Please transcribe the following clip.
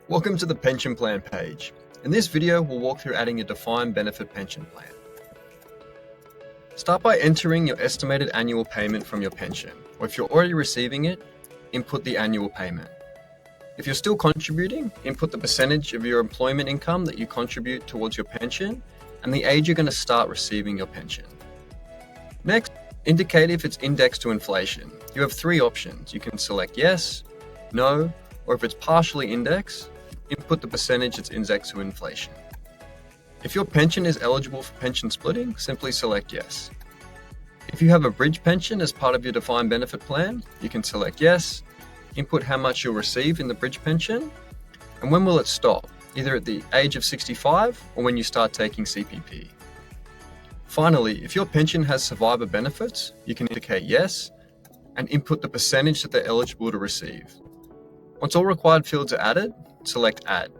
Welcome to the pension plan page. In this video, we'll walk through adding a defined benefit pension plan. Start by entering your estimated annual payment from your pension, or if you're already receiving it, input the annual payment. If you're still contributing, input the percentage of your employment income that you contribute towards your pension and the age you're going to start receiving your pension. Next, indicate if it's indexed to inflation. You have three options. You can select yes, no, or if it's partially indexed, input the percentage that's indexed to inflation. If your pension is eligible for pension splitting, simply select yes. If you have a bridge pension as part of your defined benefit plan, you can select yes, input how much you'll receive in the bridge pension, and when will it stop, either at the age of 65 or when you start taking CPP. Finally, if your pension has survivor benefits, you can indicate yes and input the percentage that they're eligible to receive. Once all required fields are added, select Add.